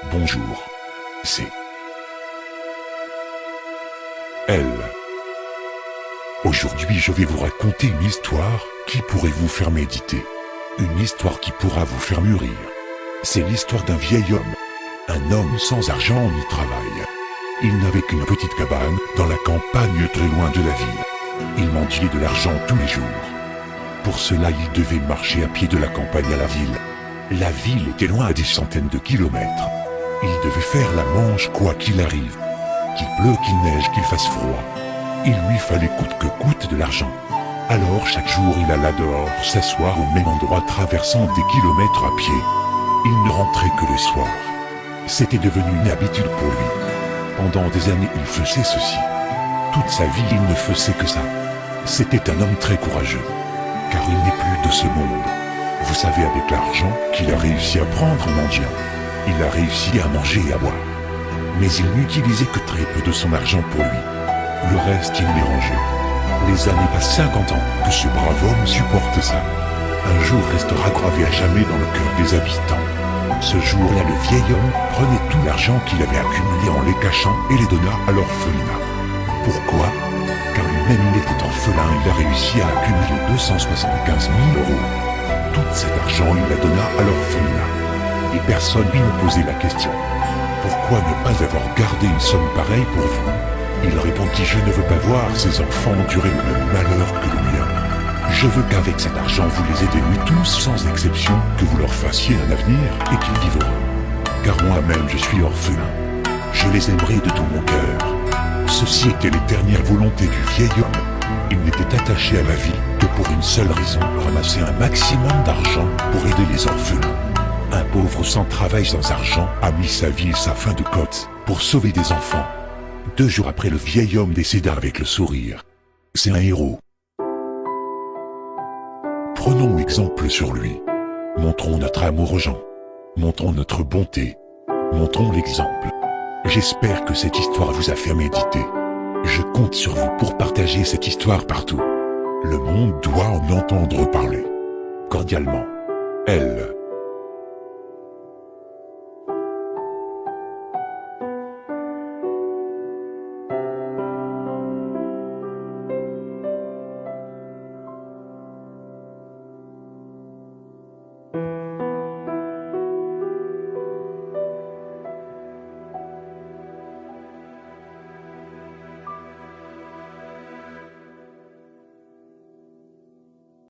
Bonjour. C'est elle. Aujourd'hui, je vais vous raconter une histoire qui pourrait vous faire méditer. Une histoire qui pourra vous faire mûrir. C'est l'histoire d'un vieil homme. Un homme sans argent ni travail. Il n'avait qu'une petite cabane dans la campagne très loin de la ville. Il mendiait de l'argent tous les jours. Pour cela, il devait marcher à pied de la campagne à la ville. La ville était loin à des centaines de kilomètres. Il devait faire la manche quoi qu'il arrive. Qu'il pleuve, qu'il neige, qu'il fasse froid. Il lui fallait coûte que coûte de l'argent. Alors chaque jour il alla dehors s'asseoir au même endroit traversant des kilomètres à pied. Il ne rentrait que le soir. C'était devenu une habitude pour lui. Pendant des années il faisait ceci. Toute sa vie il ne faisait que ça. C'était un homme très courageux. Car il n'est plus de ce monde. Vous savez, avec l'argent qu'il a réussi à prendre en mendiant, il a réussi à manger et à boire. Mais il n'utilisait que très peu de son argent pour lui. Le reste, il les rangeait. Les années passent 50 ans que ce brave homme supporte ça. Un jour restera gravé à jamais dans le cœur des habitants. Ce jour-là, le vieil homme prenait tout l'argent qu'il avait accumulé en les cachant et les donna à l'orphelinat. Pourquoi? Car lui-même il était orphelin, il a réussi à accumuler 275 000 euros. Tout cet argent, il la donna à l'orphelinat. Et personne lui ne posait la question. Pourquoi ne pas avoir gardé une somme pareille pour vous? Il répondit: je ne veux pas voir ces enfants endurer le même malheur que le mien. Je veux qu'avec cet argent vous les aidez lui tous sans exception, que vous leur fassiez un avenir et qu'ils vivent heureux. Car moi-même je suis orphelin. Je les aimerai de tout mon cœur. Ceci était les dernières volontés du vieil homme. Il n'était attaché à la vie que pour une seule raison: ramasser un maximum d'argent pour aider les orphelins. Un pauvre sans travail, sans argent, a mis sa vie et sa fin de côte pour sauver des enfants. 2 jours après, le vieil homme décéda avec le sourire. C'est un héros. Prenons exemple sur lui. Montrons notre amour aux gens. Montrons notre bonté. Montrons l'exemple. J'espère que cette histoire vous a fait méditer. Je compte sur vous pour partager cette histoire partout. Le monde doit en entendre parler. Cordialement, elle.